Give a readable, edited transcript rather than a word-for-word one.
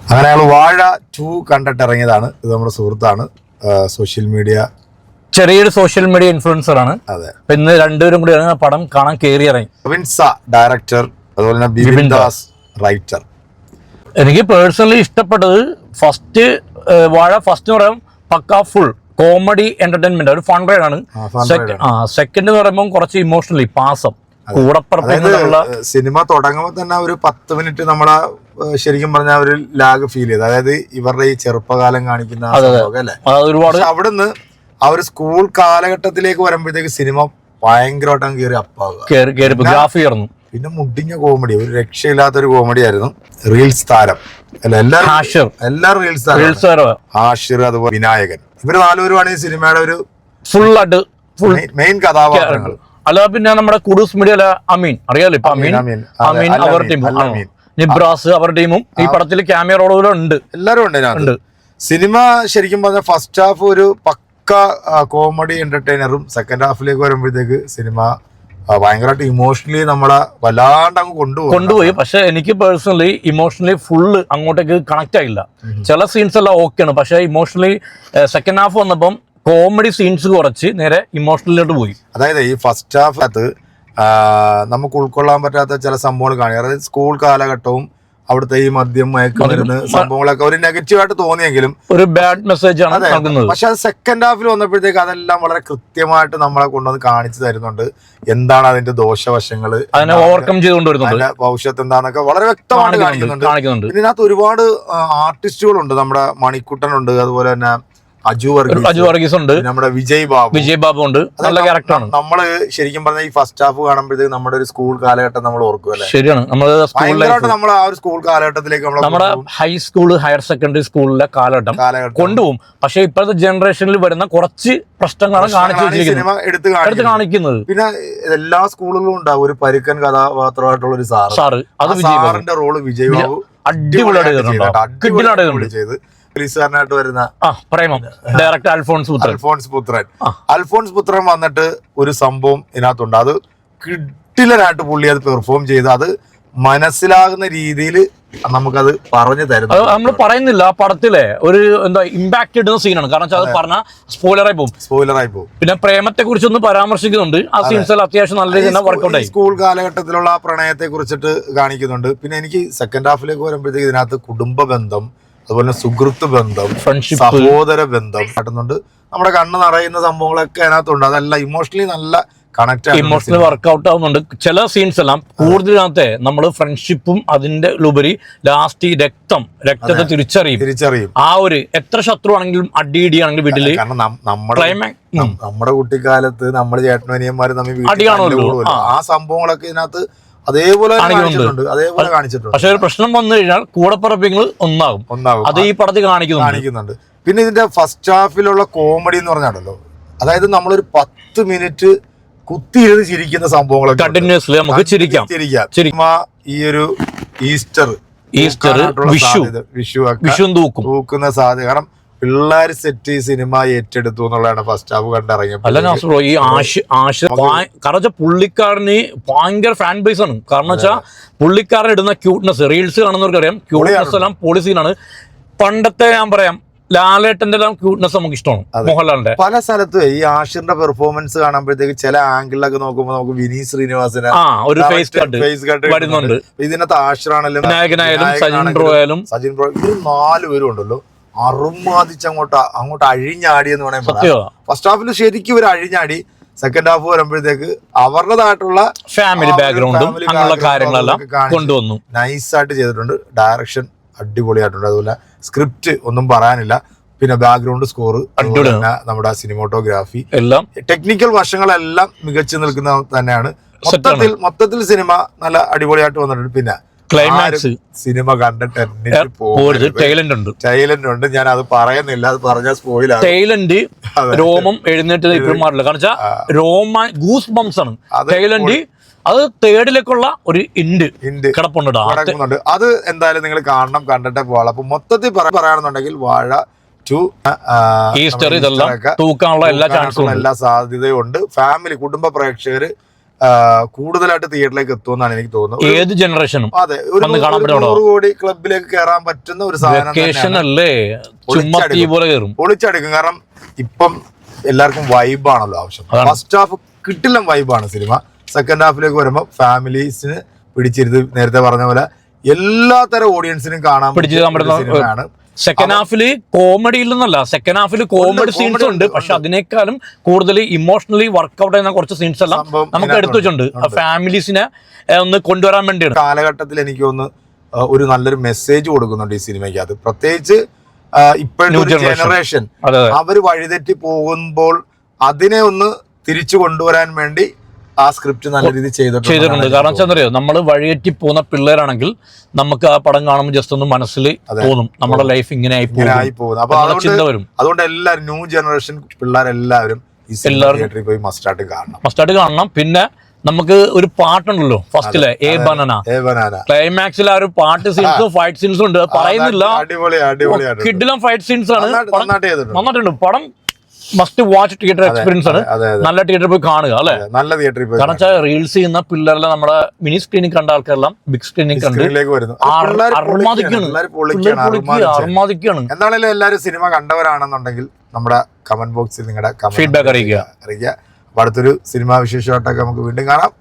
അങ്ങനെ ഞങ്ങൾ വാഴ 2 കണ്ടിട്ട് ഇറങ്ങിയതാണ്. ഇത് നമ്മുടെ സുഹൃത്താണ്, സോഷ്യൽ മീഡിയ ചെറിയൊരു സോഷ്യൽ മീഡിയ ഇൻഫ്ലുവൻസർ ആണ്. അതെ. ഇന്ന് രണ്ടുപേരും കൂടി പടം കാണാൻ കയറി ഇറങ്ങി. വിൻസ ഡയറക്ടർ, അതുപോലെ തന്നെ ബിപിൻ ദാസ് റൈറ്റർ. എനിക്ക് പേഴ്സണലി ഇഷ്ടപ്പെട്ടത് വാഴ ഫസ്റ്റ് എന്ന് പറയാൻ പക്ക ഫുൾ കോമഡി എന്റർടൈൻമെന്റ്, ഒരു ഫൺ റൈഡ് ആണ്. സെക്കൻഡ് എന്ന് പറയുമ്പോൾ കുറച്ച് ഇമോഷണലി പാസം കൂടപ്പുറത്തുള്ള സിനിമ തുടങ്ങുമ്പോൾ തന്നെ ഒരു 10 മിനിറ്റ് നമ്മളെ ശരിക്കും പറഞ്ഞ ഒരു ലാഗ് ഫീൽ ചെയ്ത്, അതായത് ഇവരുടെ ഈ ചെറുപ്പകാലം കാണിക്കുന്ന അല്ലേ. ഒരുപാട് അവിടുന്ന് ആ ഒരു സ്കൂൾ കാലഘട്ടത്തിലേക്ക് വരുമ്പോഴത്തേക്ക് സിനിമ ഭയങ്കരമായിട്ട് കയറി അപ്പാകുക. പിന്നെ മുടിഞ്ഞ കോമഡി, ഒരു രക്ഷയില്ലാത്തൊരു കോമഡി ആയിരുന്നു. റീൽസ് താരം അല്ല, എല്ലാ റീൽസ് താരം, ആഷിർ, അതുപോലെ വിനായകൻ, ഇവര് 4 പേരുമാണ് ഈ സിനിമയുടെ ഒരു ഫുൾ മെയിൻ കഥാപാത്രങ്ങൾ. അല്ല പിന്നെ നമ്മുടെ കുഡൂസ് മീഡിയ അമീൻ അറിയാലോ, ഇപ്പൊ അമീൻ അവർ ടീമും നിബ്രാസ് അവർ ടീമും ഈ പടത്തിൽ ക്യാമിയ റോളുകളും ഉണ്ട്, എല്ലാരും ഉണ്ട്. സിനിമ ശരിക്കും പറഞ്ഞ ഫസ്റ്റ് ഹാഫ് ഒരു പക്ക കോമഡി എന്റർടൈനറും, സെക്കൻഡ് ഹാഫിലേക്ക് വരുമ്പോഴത്തേക്ക് സിനിമ ഭയങ്കരമായിട്ട് ഇമോഷണലി നമ്മളെ വല്ലാണ്ട് അങ്ങ് കൊണ്ടുപോയി. പക്ഷെ എനിക്ക് പേഴ്സണലി ഇമോഷണലി ഫുള്ള് അങ്ങോട്ടേക്ക് കണക്ട് ആയില്ല. ചില സീൻസ് എല്ലാം ഓക്കെയാണ്, പക്ഷെ ഇമോഷണലി സെക്കൻഡ് ഹാഫ് വന്നപ്പം കോമഡി സീൻസ് കുറച്ച് നേരെ ഇമോഷണലിലോട്ട് പോയി. അതായത് ഈ ഫസ്റ്റ് ഹാഫിനകത്ത് നമുക്ക് ഉൾക്കൊള്ളാൻ പറ്റാത്ത ചില സംഭവങ്ങൾ കാണുക. അതായത് സ്കൂൾ കാലഘട്ടവും അവിടുത്തെ ഈ മദ്യം മയക്കുമരുന്ന് സംഭവങ്ങളൊക്കെ ഒരു നെഗറ്റീവായിട്ട് തോന്നിയെങ്കിലും ഒരു ബാഡ് മെസ്സേജ് ആണ് നൽകുന്നത്. പക്ഷെ അത് സെക്കൻഡ് ഹാഫിൽ വന്നപ്പോഴത്തേക്ക് അതെല്ലാം വളരെ കൃത്യമായിട്ട് നമ്മളെ കൊണ്ടുവന്ന് കാണിച്ചു തരുന്നുണ്ട്. എന്താണ് അതിന്റെ ദോഷവശങ്ങൾ, അതിനെ ഓവർകം ചെയ്തുകൊണ്ടുവരുന്നുണ്ട്, ഭവിഷ്യത്ത് എന്താന്നൊക്കെ വളരെ വ്യക്തമായിട്ട് കാണിക്കുന്നുണ്ട്. ഇതിനകത്ത് ഒരുപാട് ആർട്ടിസ്റ്റുകളുണ്ട്. നമ്മുടെ മണിക്കുട്ടനുണ്ട്, അതുപോലെ തന്നെ അജു വർഗീസ് ഉണ്ട്, നമ്മുടെ വിജയ് ബാബു ഉണ്ട്. നല്ല ക്യാരക്ടറാണ്. നമ്മള് ശരിക്കും പറഞ്ഞാൽ ഈ ഫസ്റ്റ് ഹാഫ് കാണുമ്പോഴത്തേക്ക് നമ്മുടെ ഒരു സ്കൂൾ കാലഘട്ടം നമ്മൾ ഓർക്കുമല്ലേ. ശരിയാണ്, നമ്മൾ ആ ഒരു സ്കൂൾ കാലഘട്ടത്തിലേക്ക് നമ്മുടെ ഹൈസ്കൂൾ ഹയർ സെക്കൻഡറി സ്കൂളിലെ കാലഘട്ടം കൊണ്ടുപോകും. പക്ഷെ ഇപ്പോഴത്തെ ജനറേഷനിൽ വരുന്ന കുറച്ച് പ്രശ്നങ്ങളാണ് സിനിമ എടുത്ത് കാണിക്കുന്നത്. പിന്നെ എല്ലാ സ്കൂളുകളിലും ഉണ്ടാവും ഒരു പരുക്കൻ കഥാപാത്രമായിട്ടുള്ള ഒരു സാറ്. സാറിന്റെ റോള് വിജയ് ബാബു അടിപൊളിയായിട്ട് ചെയ്ത് പോലീസുകാരനായിട്ട് വരുന്ന ഡയറക്ടർ അൽഫോൺസ് പുത്രൻ വന്നിട്ട് ഒരു സംഭവം ഇതിനകത്തുണ്ട്. അത് കിടിലനായിട്ട് പുള്ളി അത് പെർഫോം ചെയ്ത് അത് മനസ്സിലാകുന്ന രീതിയിൽ നമുക്കത് പറഞ്ഞു തരുന്നു. നമ്മൾ പറയുന്നില്ല, ആ പടത്തിലെ ഒരു എന്താ ഇമ്പാക്ട് ഇടുന്ന സീനാണ്. കാരണം അത് പറഞ്ഞ സ്പോയിലറായി പോകും. പിന്നെ പ്രേമത്തെ കുറിച്ചൊന്ന് പരാമർശിക്കുന്നുണ്ട്. ആ സീൻസ് എല്ലാം അത്യാവശ്യം നല്ല രീതിയിൽ വർക്കൗട്ട് ആയി. സ്കൂൾ കാലഘട്ടത്തിലുള്ള ആ പ്രണയത്തെ കുറിച്ചിട്ട് കാണിക്കുന്നുണ്ട്. പിന്നെ എനിക്ക് സെക്കൻഡ് ഹാഫിലേക്ക് വരുമ്പോഴത്തേക്ക് ഇതിനകത്ത് കുടുംബ ബന്ധം, അതുപോലെ സുഹൃത്ത് ബന്ധം, സഹോദര ബന്ധം കാട്ടുന്നുണ്ട്. നമ്മുടെ കണ്ണ് നിറയുന്ന സംഭവങ്ങളൊക്കെ അതിനകത്തുണ്ട്. അതെല്ലാം ഇമോഷണലി നല്ല ഇമോഷണലി വർക്ക്ഔട്ട് ആവുന്നുണ്ട്. ചില സീൻസ് എല്ലാം കൂടുതലത്തെ നമ്മൾ ഫ്രണ്ട്ഷിപ്പും അതിന്റെ ഉപരി ലാസ്റ്റ് രക്തത്തെ തിരിച്ചറിയും. ആ ഒരു എത്ര ശത്രു ആണെങ്കിലും അടിയാണെങ്കിലും വീട്ടില് നമ്മുടെ കുട്ടിക്കാലത്ത് നമ്മുടെ ചേട്ടനനിയന്മാര് തമ്മിൽ ആ സംഭവങ്ങളൊക്കെ ഇതിനകത്ത് അതേപോലെ കാണിച്ചിട്ടുണ്ട്. പക്ഷെ ഒരു പ്രശ്നം വന്നു കഴിഞ്ഞാൽ കൂടപ്പിറപ്പിങ്ങൾ ഒന്നാകും. അത് ഈ പടത്തിൽ കാണിക്കുന്നുണ്ട്. പിന്നെ ഇതിന്റെ ഫസ്റ്റ് ഹാഫിലുള്ള കോമഡി എന്ന് പറഞ്ഞാണല്ലോ, അതായത് നമ്മളൊരു 10 മിനിറ്റ് കുത്തിയിരുന്ന് ചിരിക്കുന്ന സംഭവങ്ങളൊക്കെ കണ്ടിന്യൂസ്ലി നമുക്ക് ചിരിക്കാം. ഈ ഒരു ഈസ്റ്റർ വിഷു തൂക്കുന്ന സാധ്യത, കാരണം പിള്ളേർ സെറ്റ് ഈ സിനിമ ഏറ്റെടുത്തു എന്നുള്ളതാണ് ഫസ്റ്റ് ഹാഫ് കണ്ടിറങ്ങിയപ്പോൾ. ഈ കാരണം പുള്ളിക്കാരന് ഭയങ്കര ഫാൻ ബേസ് ആണ്. കാരണം വെച്ചാൽ പുള്ളിക്കാരൻ ഇടുന്ന ക്യൂട്ട്നെസ്, റീൽസ് കാണുന്നവർക്കറിയാം, ക്യൂട്ട്നെസ് എല്ലാം പോളിസീനാണ്. പണ്ടത്തെ ഞാൻ പറയാം ലാലേട്ടന്റെ എല്ലാം ക്യൂട്ട്നെസ് നമുക്ക് ഇഷ്ടമാണ്. മോഹൻലാലിന്റെ പല സ്ഥലത്തും ഈ ആഷിറിന്റെ പെർഫോമൻസ് കാണുമ്പോഴത്തേക്ക് ചില ആംഗിളിലൊക്കെ നോക്കുമ്പോൾ നമുക്ക് വിനീത് ശ്രീനിവാസനെ ഒരു ഫേസ് കട്ട് വരുന്നുണ്ട്. ഇതിനകത്ത് ആഷിറാണെങ്കിലും സജിൻ ബ്രോ ഇവര് 4 പേരും ഉണ്ടല്ലോ അറുമാതിച്ച് അങ്ങോട്ട് അഴിഞ്ഞാടിയെന്ന് വേണമെങ്കിൽ. ഫസ്റ്റ് ഹാഫിൽ ശരിക്കും ഇവർ അഴിഞ്ഞാടി. സെക്കൻഡ് ഹാഫ് വരുമ്പോഴത്തേക്ക് അവരുടേതായിട്ടുള്ള ഫാമിലി ബാക്ക്ഗ്രൗണ്ടും അങ്ങനെയുള്ള കാര്യങ്ങളെല്ലാം കൊണ്ടുവന്നു. നൈസായിട്ട് ചെയ്തിട്ടുണ്ട്. ഡയറക്ഷൻ അടിപൊളിയായിട്ടുണ്ട്. അതുപോലെ സ്ക്രിപ്റ്റ് ഒന്നും പറയാനില്ല. പിന്നെ ബാക്ക്ഗ്രൗണ്ട് സ്കോർ, നമ്മുടെ സിനിമോട്ടോഗ്രാഫി, എല്ലാം ടെക്നിക്കൽ വശങ്ങളെല്ലാം മികച്ചു നിൽക്കുന്ന തന്നെയാണ്. മൊത്തത്തിൽ സിനിമ നല്ല അടിപൊളിയായിട്ട് വന്നിട്ടുണ്ട്. പിന്നെ ക്ലൈമാക്സ് സിനിമ കണ്ടിട്ട് ടൈലന്റ് ഉണ്ട്. ഞാൻ അത് പറയുന്നില്ല, അത് പറഞ്ഞ സ്പോയിലാണ്. ടൈലന്റ് രോമം എഴുന്നേറ്റ് ഇപ്പോഴും മാറില്ല. കാരണം ഗൂസ് ബംസ് ആണ് ടൈലന്റ്. അത് തേർഡിലേക്കുള്ള ഒരു ഇൻഡ് കിടപ്പുണ്ട്. അത് എന്തായാലും നിങ്ങൾ കാണണം, കണ്ടിട്ടേ പോകാം. അപ്പൊ മൊത്തത്തിൽ പറയുകയാണെന്നുണ്ടെങ്കിൽ വാഴ 2 ഈസ്റ്റർ ഇതെല്ലാം തൂക്കാനുള്ള എല്ലാ ചാൻസും എല്ലാ സാധ്യതയും ഉണ്ട്. ഫാമിലി കുടുംബ പ്രേക്ഷകര് കൂടുതലായിട്ട് തിയേറ്ററിലേക്ക് എത്തുമെന്നാണ് എനിക്ക് തോന്നുന്നത്. ഏത് ജനറേഷനും അതെ, ഒരു 100 കോടി ക്ലബിലേക്ക് കയറാൻ പറ്റുന്ന ഒരു സാധനം അല്ലേ, പൊളിച്ചടിക്കും. കാരണം ഇപ്പം എല്ലാവർക്കും വൈബാണല്ലോ ആവശ്യം. ഫസ്റ്റ് ഹാഫ് കിട്ടില്ല വൈബാണ് സിനിമ. സെക്കൻഡ് ഹാഫിലേക്ക് വരുമ്പോൾ ഫാമിലീസിന് പിടിച്ചിരുത്, നേരത്തെ പറഞ്ഞ പോലെ എല്ലാത്തരം ഓഡിയൻസിനും കാണാൻ പറ്റുന്ന സിനിമയാണ്. സെക്കൻഡ് ഹാഫില് കോമഡിയിൽ നിന്നല്ല, സെക്കൻഡ് ഹാഫിൽ കോമഡി സീൻസ് ഉണ്ട്, പക്ഷെ അതിനേക്കാളും കൂടുതൽ ഇമോഷണലി വർക്ക്ഔട്ട് ചെയ്യുന്ന കുറച്ച് സീൻസ് എല്ലാം നമുക്ക് എടുത്തു വെച്ചിട്ടുണ്ട്. ഫാമിലീസിനെ ഒന്ന് കൊണ്ടുവരാൻ വേണ്ടിയാണ്. കാലഘട്ടത്തിൽ എനിക്ക് തോന്നുന്നു ഒരു നല്ലൊരു മെസ്സേജ് കൊടുക്കുന്നുണ്ട് ഈ സിനിമയ്ക്ക്. പ്രത്യേകിച്ച് ഇപ്പോഴത്തെ ജനറേഷൻ അവര് വഴിതെറ്റി പോകുമ്പോൾ അതിനെ ഒന്ന് തിരിച്ചു കൊണ്ടുവരാൻ വേണ്ടി ആ സ്ക്രിപ്റ്റ് നല്ല രീതിയിൽ ചെയ്തിട്ടുണ്ട്. കാരണം എന്താ പറയുക, നമ്മൾ വഴിയേറ്റി പോകുന്ന പിള്ളേരാണെങ്കിൽ നമുക്ക് ആ പടം കാണുമ്പോൾ ജസ്റ്റ് ഒന്ന് മനസ്സിൽ തോന്നും നമ്മുടെ ലൈഫ് ഇങ്ങനെ ആയി പോകും. അപ്പൊ അതുകൊണ്ട് എല്ലാവരും ന്യൂ ജനറേഷൻ പിള്ളേരെല്ലാവരും തിയേറ്ററിൽ പോയി മസ്റ്റായിട്ട് കാണണം. പിന്നെ നമുക്ക് ഒരു പാട്ടുണ്ടല്ലോ ഫസ്റ്റിലെ ഏ ബനാന, ക്ലൈമാക്സിൽ ആ ഒരു പാട്ട് സീൻസും ഫൈറ്റ് സീൻസും ഉണ്ട്, പറയുന്നില്ല. കിഡിലും ഫൈറ്റ് സീൻസ് ആണ്, നന്നായിട്ടുണ്ട് പടം. മസ്റ്റ് വാച്ച് തിയേറ്റർ എക്സ്പീരിയൻസ് ആണ്. നല്ല തിയേറ്ററിൽ പോയി കാണുക അല്ലെ, നല്ല തിയേറ്ററിൽ പോയി. കാരണം വെച്ചാൽ റീൽസ് ചെയ്യുന്ന പിള്ളേരെല്ലാം നമ്മുടെ മിനി സ്ക്രീനിൽ കണ്ട ആൾക്കാരെല്ലാം ബിഗ് സ്ക്രീനിൽ കണ്ട് അർമാദിക്കാണ്. എന്താണെങ്കിലും എല്ലാവരും സിനിമ കണ്ടവരാണെന്നുണ്ടെങ്കിൽ നമ്മുടെ കമന്റ് ബോക്സിൽ നിങ്ങളുടെ ഫീഡ്ബാക്ക് അറിയിക്കുക. അപ്പൊ അടുത്തൊരു സിനിമാ വിശേഷമായിട്ടൊക്കെ നമുക്ക് വീണ്ടും കാണാം.